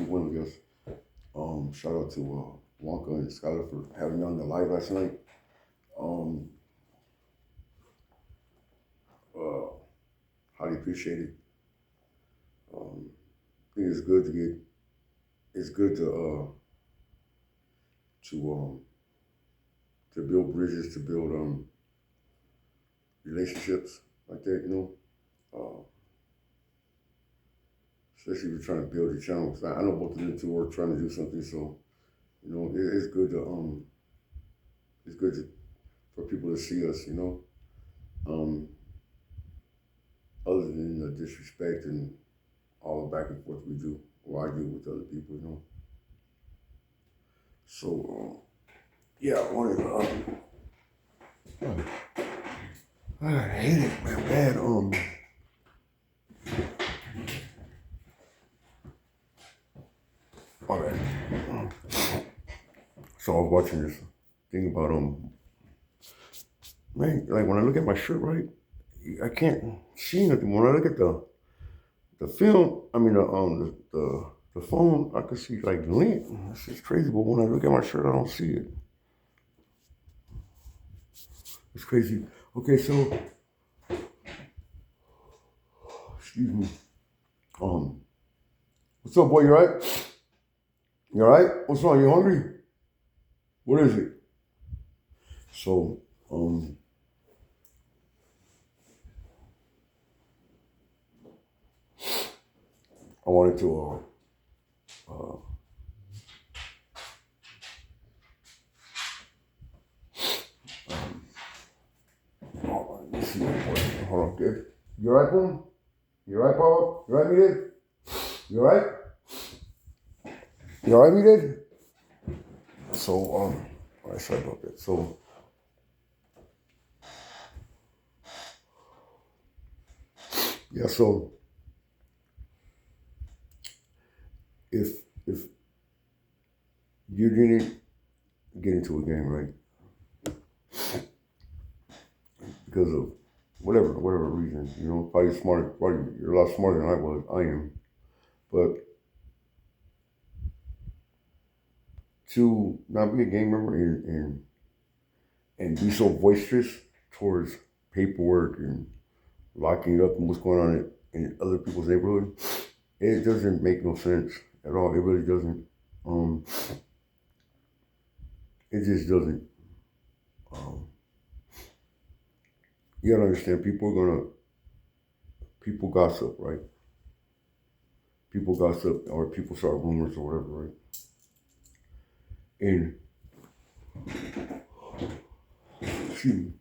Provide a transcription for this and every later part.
who won, I guess. Shout out to Wonka and Skylar for having me on the live last night. Um, uh, Highly appreciate it. I think it's good to get. It's good to to build bridges, to build relationships like that. Uh, especially if you're trying to build your channel. 'Cause I know both of them two are trying to do something, so it's good to it's good for people to see us. Um, Other than the disrespect and all the back and forth we do, or I do with other people. So yeah, I wanted I hate it, man, bad. All right. So I was watching this thing about man, like when I look at my shirt, right, I can't see nothing. When I look at the film, I mean the phone, I can see like lint. It's just crazy. But when I look at my shirt, I don't see it. It's crazy. Okay, so excuse me. What's up, boy? You alright? You alright? What's wrong? You hungry? What is it? So, I wanted to let's see. Hold on, good. You alright, boom? You alright, Papa? You alright, me did? You alright? You alright, me did? So, alright, sorry about that. So, yeah, so if you didn't get into a game, right, because of whatever reason, probably smart, probably you're a lot smarter than I am, but to not be a gang member and be so boisterous towards paperwork and locking up and what's going on in other people's neighborhood, it doesn't make no sense at all. It really doesn't. It just doesn't. You gotta understand, people gossip, right? People gossip or people start rumors or whatever, right? And excuse me,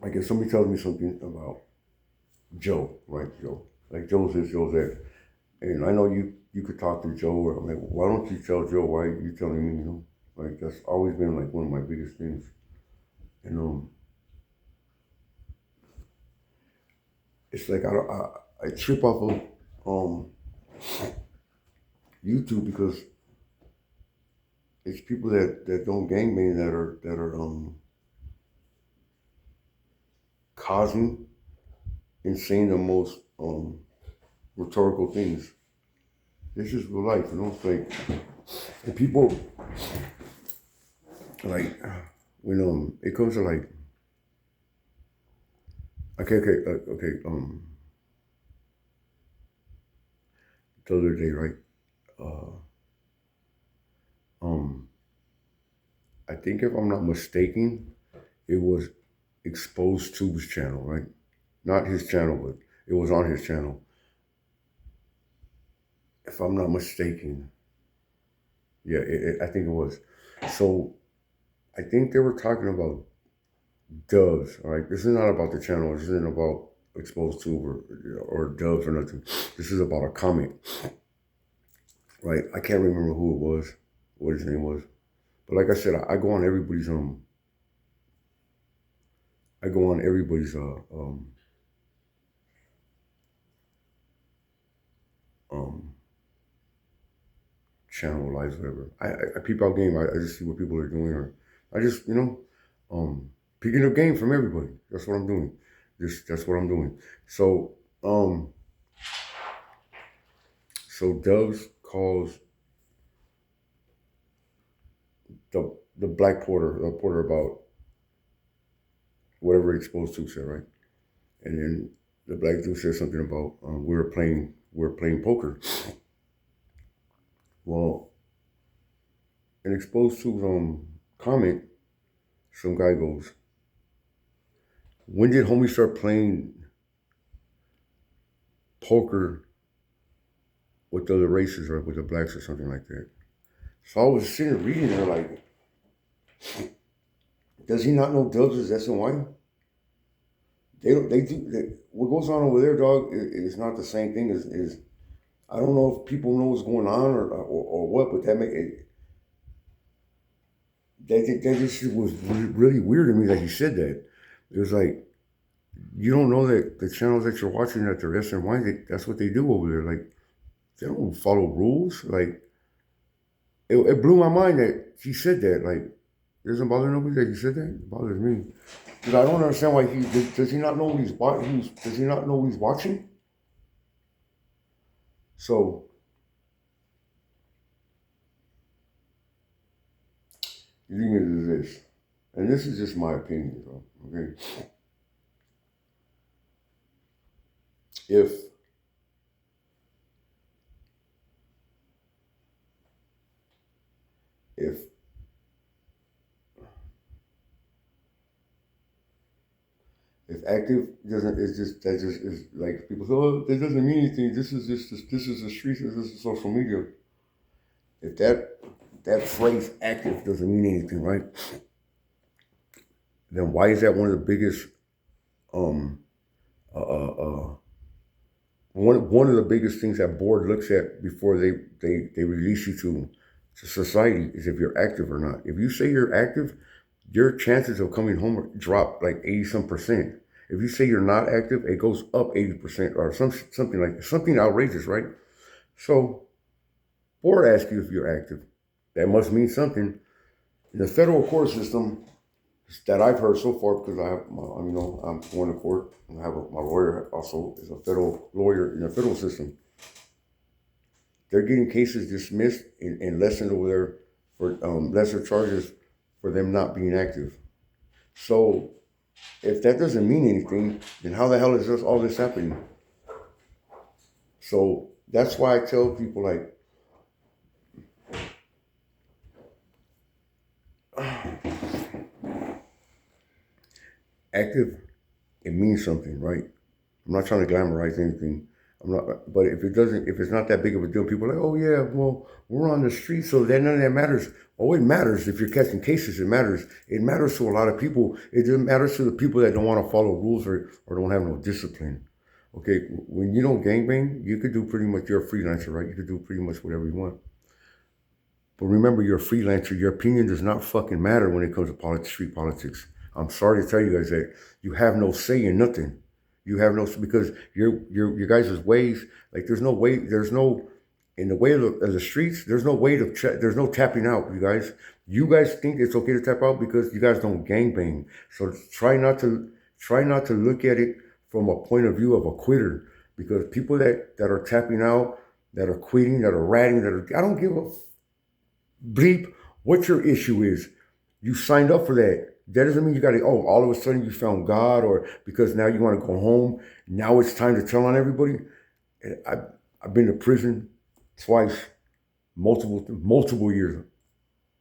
like if somebody tells me something about Joe, right? Joe, like Joe's this, Joe's that, and I know you could talk to Joe, or I'm like, why don't you tell Joe? Why are you telling me? Like that's always been like one of my biggest things, and it's like I trip off of YouTube because it's people that don't gangbang that are causing and saying the most rhetorical things. It's just real life, It's like, and people like when it comes to like okay. The other day, right? Uh, um, I think if I'm not mistaken, it was Exposed Tube's channel, right? Not his channel, but it was on his channel. If I'm not mistaken, yeah, I think it was. So I think they were talking about doves. All right, this is not about the channel. This isn't about Exposed Tube or doves or nothing. This is about a comment, right? I can't remember who it was, what his name was, but like I said, I go on everybody's I go on everybody's um channel lives, whatever. I peep out game. I just see what people are doing, or I just picking up game from everybody. That's what I'm doing. That's what I'm doing. So so Doves calls the black porter about whatever exposed to said, right? And then the black dude said something about we were playing poker. Well, in exposed to comment, some guy goes, when did homie start playing poker with the other races or with the blacks or something like that? So I was sitting reading there like, does he not know Dubs is SNY? What goes on over there, dog, is not the same thing as I don't know if people know what's going on or what, but that just was really weird to me that he said that. It was like, you don't know that the channels that you're watching that they're SNY, that's what they do over there. Like, they don't follow rules. Like, it blew my mind that he said that. Like, it doesn't bother nobody that he said that. It bothers me. Because I don't understand why does he not know does he not know he's watching? So, the thing is this, and this is just my opinion, though, okay? If active doesn't, it's just, that just is like, people say, oh, that doesn't mean anything. This is the streets, this is social media. If that phrase active doesn't mean anything, right? Then why is that one of the biggest, one of the biggest things that board looks at before they release you to society is if you're active or not. If you say you're active, your chances of coming home drop like 80-some%. If you say you're not active, it goes up 80% or something like something outrageous, right? So, board asks you if you're active. That must mean something. In the federal court system that I've heard so far, because I'm going to court, and I have my lawyer also is a federal lawyer in the federal system. They're getting cases dismissed and lessened over there for lesser charges for them not being active. So, if that doesn't mean anything, then how the hell is all this happening? So that's why I tell people like, active, it means something, right? I'm not trying to glamorize anything. But if it's not that big of a deal, people are like, oh yeah, well, we're on the street, so then none of that matters. Oh, it matters if you're catching cases. It matters. It matters to a lot of people. It matters to the people that don't want to follow rules or don't have no discipline. Okay, when you don't gangbang, you could do pretty much. You're a freelancer, right? You could do pretty much whatever you want. But remember, you're a freelancer. Your opinion does not fucking matter when it comes to street politics. I'm sorry to tell you guys that you have no say in nothing. You have no, because your guys' ways, like there's no way, in the way of the streets, there's no way there's no tapping out, you guys. You guys think it's okay to tap out because you guys don't gangbang. So try not to look at it from a point of view of a quitter, because people that are tapping out, that are quitting, that are ratting, I don't give a bleep what your issue is. You signed up for that. That doesn't mean you got to, all of a sudden you found God, or because now you want to go home. Now it's time to tell on everybody. And I've been to prison twice, multiple years.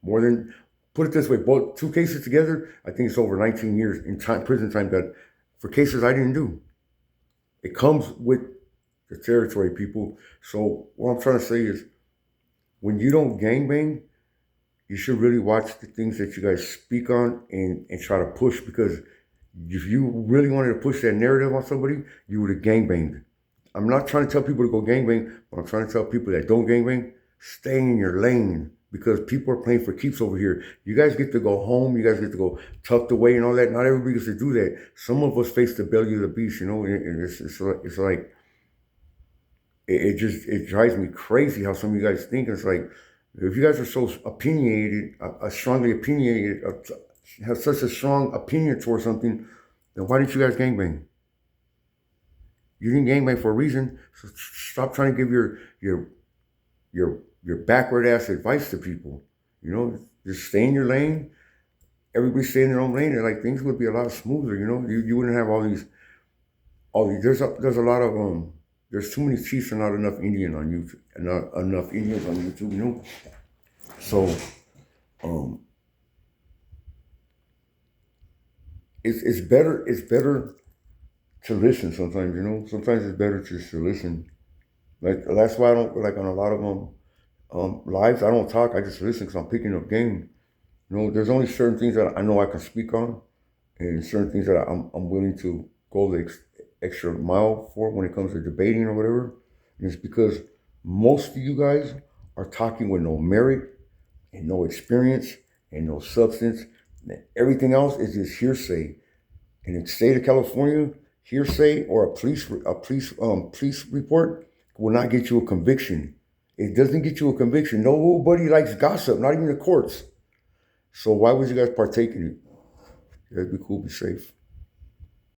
More than, put it this way, both 2 cases together, I think it's over 19 years in prison time for cases I didn't do. It comes with the territory, people. So what I'm trying to say is, when you don't gangbang, you should really watch the things that you guys speak on and try to push, because if you really wanted to push that narrative on somebody, you would have gangbanged. I'm not trying to tell people to go gangbang, but I'm trying to tell people that don't gangbang, stay in your lane, because people are playing for keeps over here. You guys get to go home, you guys get to go tucked away and all that. Not everybody gets to do that. Some of us face the belly of the beast, and it's like, it drives me crazy how some of you guys think. It's like, if you guys are so opinionated, strongly opinionated, have such a strong opinion towards something, then why didn't you guys gangbang? You didn't gangbang for a reason. So stop trying to give your your backward ass advice to people. You know, just stay in your lane. Everybody stay in their own lane, and like things would be a lot smoother. You know, you wouldn't have all these. There's a lot of There's too many chiefs and not enough Indian on YouTube, and not enough Indians on YouTube. You know, so um, it's better to listen sometimes. You know, sometimes it's better just to listen. Like that's why I don't like on a lot of lives. I don't talk. I just listen because I'm picking up game. You know, there's only certain things that I know I can speak on, and certain things that I'm willing to go the extra mile for when it comes to debating or whatever. And it's because most of you guys are talking with no merit and no experience and no substance. And everything else is just hearsay. In the state of California, hearsay or a police report will not get you a conviction. It doesn't get you a conviction. Nobody likes gossip, not even the courts. So why would you guys partake in it? You guys be cool, be safe.